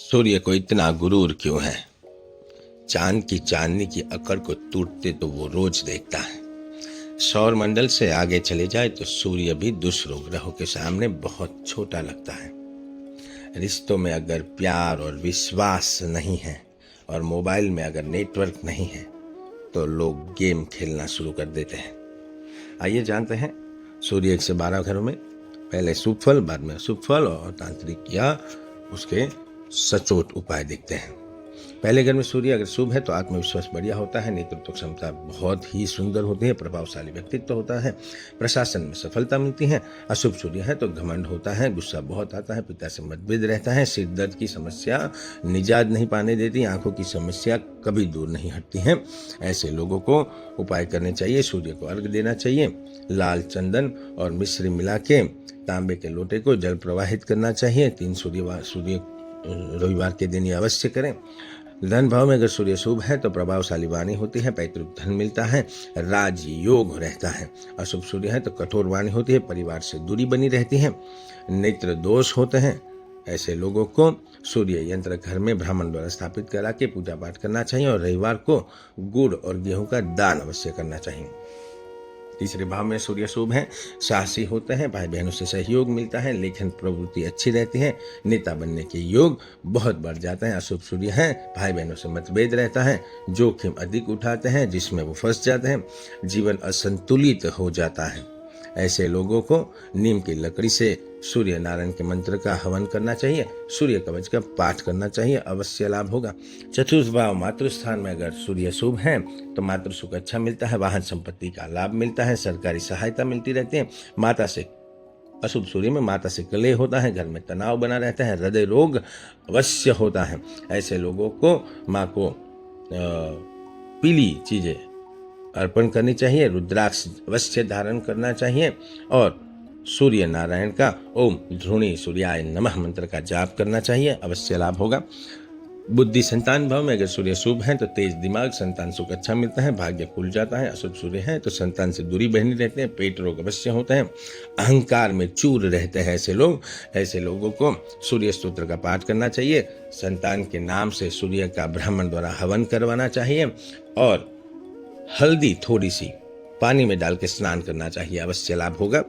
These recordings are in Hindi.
सूर्य को इतना गुरूर क्यों है? चांद की चांदनी की अकड़ को टूटते तो वो रोज देखता है। सौर मंडल से आगे चले जाए तो सूर्य भी दूसरों ग्रहों के सामने बहुत छोटा लगता है। रिश्तों में अगर प्यार और विश्वास नहीं है और मोबाइल में अगर नेटवर्क नहीं है तो लोग गेम खेलना शुरू कर देते हैं। आइए जानते हैं सूर्य 1 से 12 घरों में पहले शुभ फल, बाद में अशुभ फल और तांत्रिक या उसके सचोट उपाय दिखते हैं। पहले घर में सूर्य अगर शुभ है तो आत्मविश्वास बढ़िया होता है, नेतृत्व क्षमता बहुत ही सुंदर होती है, प्रभावशाली व्यक्तित्व होता है, प्रशासन में सफलता मिलती है। अशुभ सूर्य है तो घमंड होता है, गुस्सा बहुत आता है, पिता से मतभेद रहता है, सिर दर्द की समस्या निजात नहीं पाने देती, आंखों की समस्या कभी दूर नहीं हटती है। ऐसे लोगों को उपाय करने चाहिए, सूर्य को अर्घ्य देना चाहिए, लाल चंदन और मिश्री मिला के तांबे के लोटे को जल प्रवाहित करना चाहिए। 3 सूर्य रविवार के दिन ये अवश्य करें। धन भाव में अगर सूर्य शुभ है तो प्रभावशाली वाणी होती है, पैतृक धन मिलता है, राज योग रहता है। अशुभ सूर्य है तो कठोर वाणी होती है, परिवार से दूरी बनी रहती है, नेत्र दोष होते हैं। ऐसे लोगों को सूर्य यंत्र घर में ब्राह्मण द्वारा स्थापित करा के पूजा पाठ करना चाहिए और रविवार को गुड़ और गेहूं का दान अवश्य करना चाहिए। तीसरे भाव में सूर्य शुभ है, साहसी होते हैं, भाई बहनों से सहयोग मिलता है, लेखन प्रवृत्ति अच्छी रहती है, नेता बनने के योग बहुत बढ़ जाते हैं। अशुभ सूर्य है, भाई बहनों से मतभेद रहता है, जोखिम अधिक उठाते हैं जिसमें वो फंस जाते हैं, जीवन असंतुलित हो जाता है। ऐसे लोगों को नीम की लकड़ी से सूर्य नारायण के मंत्र का हवन करना चाहिए, सूर्य कवच का पाठ करना चाहिए, अवश्य लाभ होगा। चतुर्थ भाव मातृ स्थान में अगर सूर्य शुभ है तो मातृ सुख अच्छा मिलता है, वाहन संपत्ति का लाभ मिलता है, सरकारी सहायता मिलती रहती है। माता से अशुभ सूर्य में माता से कलह होता है, घर में तनाव बना रहता है, हृदय रोग अवश्य होता है। ऐसे लोगों को माँ को पीली चीजें अर्पण करनी चाहिए, रुद्राक्ष अवश्य धारण करना चाहिए और सूर्य नारायण का ओम ध्रुणी सूर्याय नमः मंत्र का जाप करना चाहिए, अवश्य लाभ होगा। बुद्धि संतान भाव में अगर सूर्य शुभ है तो तेज दिमाग, संतान सुख अच्छा मिलता है, भाग्य खुल जाता है। अशुभ सूर्य है तो संतान से दूरी बनी रहते हैं, पेट रोग अवश्य होते हैं, अहंकार में चूर रहते हैं ऐसे लोगों को सूर्य स्तोत्र का पाठ करना चाहिए, संतान के नाम से सूर्य का ब्राह्मण द्वारा हवन करवाना चाहिए और हल्दी थोड़ी सी पानी में डाल के स्नान करना चाहिए, अवश्य लाभ होगा।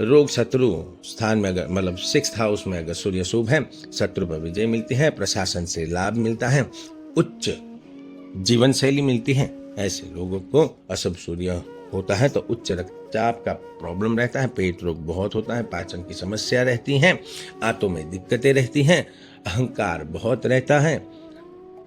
रोग शत्रु स्थान में अगर 6th हाउस में अगर सूर्य शुभ है, शत्रु पर विजय मिलती है, प्रशासन से लाभ मिलता है, उच्च जीवन शैली मिलती है। ऐसे लोगों को अशुभ सूर्य होता है तो उच्च रक्तचाप का प्रॉब्लम रहता है, पेट रोग बहुत होता है, पाचन की समस्या रहती है, आंतों में दिक्कतें रहती हैं, अहंकार बहुत रहता है,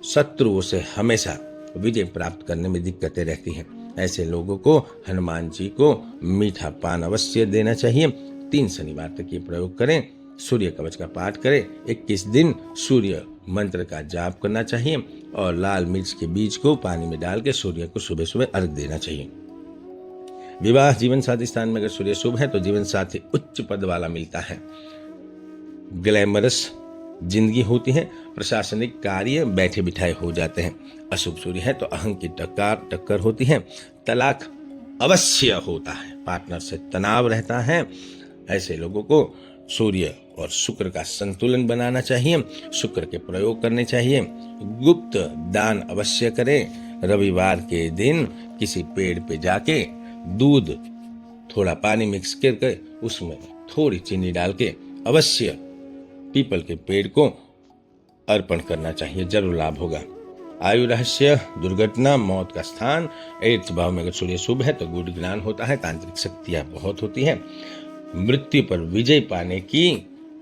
शत्रुओं से हमेशा विजय प्राप्त करने में दिक्कतें रहती हैं। ऐसे लोगों को हनुमान जी को मीठा पान अवश्य देना चाहिए। 3 शनिवार तक ये प्रयोग करें, सूर्य कवच का पाठ करें, 21 दिन सूर्य मंत्र का जाप करना चाहिए और लाल मिर्च के बीज को पानी में डाल के सूर्य को सुबह सुबह अर्घ देना चाहिए। विवाह जीवन साथी स्थान में अगर सूर्य शुभ है तो जीवन साथी उच्च पद वाला मिलता है, ग्लैमरस जिंदगी होती है, प्रशासनिक कार्य बैठे बिठाए हो जाते हैं। अशुभ सूर्य है तो अहं की टक्कर होती है, तलाक अवश्य होता है, पार्टनर से तनाव रहता है। ऐसे लोगों को सूर्य और शुक्र का संतुलन बनाना चाहिए, शुक्र के प्रयोग करने चाहिए, गुप्त दान अवश्य करें। रविवार के दिन किसी पेड़ पे जाके दूध थोड़ा पानी मिक्स करके उसमें थोड़ी चीनी डाल के अवश्य पीपल के पेड़ को अर्पण करना चाहिए, जरूर लाभ होगा। आयु रहस्य, दुर्घटना, मौत का स्थान 8th भाव में अगर सूर्य शुभ है तो गुड़ ज्ञान होता है, तांत्रिक शक्तियां बहुत होती हैं, मृत्यु पर विजय पाने की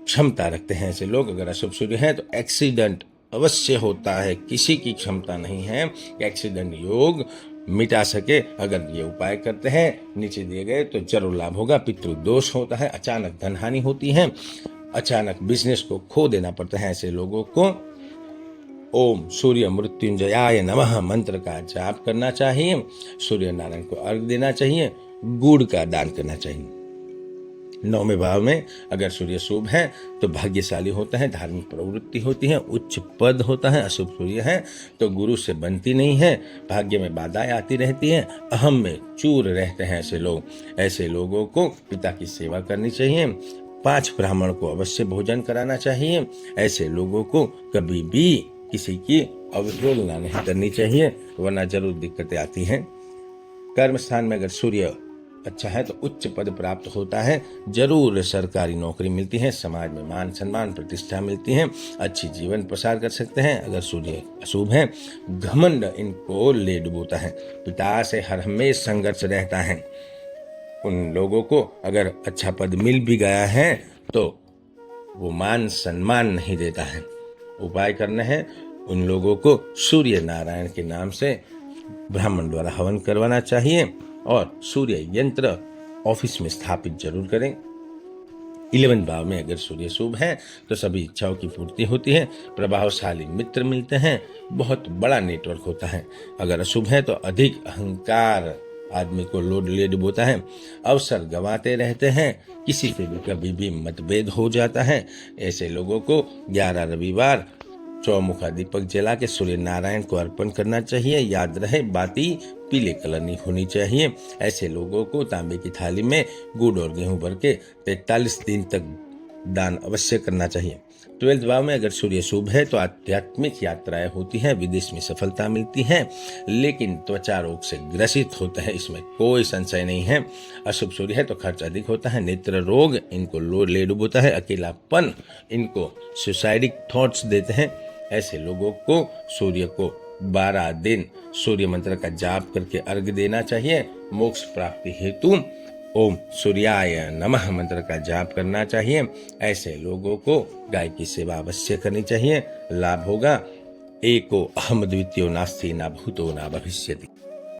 क्षमता रखते हैं ऐसे लोग। अगर अशुभ सूर्य है तो एक्सीडेंट अवश्य होता है, किसी की क्षमता नहीं है कि एक्सीडेंट योग मिटा सके। अगर ये उपाय करते हैं नीचे दिए गए तो जरूर लाभ होगा। पितृदोष होता है, अचानक धन हानि होती है, अचानक बिजनेस को खो देना पड़ता है। ऐसे लोगों को ओम सूर्य मृत्युंजयाय नमः मंत्र का जाप करना चाहिए, सूर्य नारायण को अर्घ देना चाहिए, गुड़ का दान करना चाहिए। 9वें भाव में अगर सूर्य शुभ है तो भाग्यशाली होता है, धार्मिक प्रवृत्ति होती है, उच्च पद होता है। अशुभ सूर्य है तो गुरु से बनती नहीं है, भाग्य में बाधाएं आती रहती हैं, अहम में चूर रहते हैं ऐसे लोगों को पिता की सेवा करनी चाहिए, 5 ब्राह्मण को अवश्य भोजन कराना चाहिए। ऐसे लोगों को कभी भी किसी की अवहेलना नहीं करनी चाहिए, वरना जरूर दिक्कतें आती हैं। कर्म स्थान में अगर सूर्य अच्छा है तो उच्च पद प्राप्त होता है, जरूर सरकारी नौकरी मिलती है, समाज में मान सम्मान प्रतिष्ठा मिलती है, अच्छी जीवन प्रसार कर सकते हैं। अगर सूर्य अशुभ है, घमंड इनको ले डुबोता है, पिता से हर हमेश संघर्ष रहता है। उन लोगों को अगर अच्छा पद मिल भी गया है तो वो मान सम्मान नहीं देता है। उपाय करने हैं, उन लोगों को सूर्य नारायण के नाम से ब्राह्मण द्वारा हवन करवाना चाहिए और सूर्य यंत्र ऑफिस में स्थापित जरूर करें। 11वें भाव में अगर सूर्य शुभ है तो सभी इच्छाओं की पूर्ति होती है, प्रभावशाली मित्र मिलते हैं, बहुत बड़ा नेटवर्क होता है। अगर अशुभ है तो अधिक अहंकार आदमी को लोड ले डुबोता है, अवसर गंवाते रहते हैं, किसी से भी कभी भी मतभेद हो जाता है। ऐसे लोगों को 11 रविवार चौमुखा दीपक जला के सूर्य नारायण को अर्पण करना चाहिए। याद रहे, बाती पीले कलर की होनी चाहिए। ऐसे लोगों को तांबे की थाली में गुड़ और गेहूं भर के 43 दिन तक दान अवश्य करना चाहिए। 12वें भाव में अगर सूर्य शुभ है तो आध्यात्मिक यात्राएं होती हैं, विदेश में सफलता मिलती है, लेकिन त्वचा रोग से ग्रसित होते हैं, इसमें कोई संशय नहीं है। अशुभ सूर्य है तो खर्च अधिक होता है, नेत्र रोग इनको ले डुबोता है, अकेलापन इनको सुसाइडिक थॉट्स देते हैं। ऐसे लोगों को सूर्य को 12 दिन सूर्य मंत्र का जाप करके अर्घ्य देना चाहिए। मोक्ष प्राप्ति हेतु ओम सूर्याय नमः मंत्र का जाप करना चाहिए। ऐसे लोगों को गाय की सेवा अवश्य करनी चाहिए, लाभ होगा। एको अहम द्वितीयो नास्ति ना भूतो ना भविष्यति।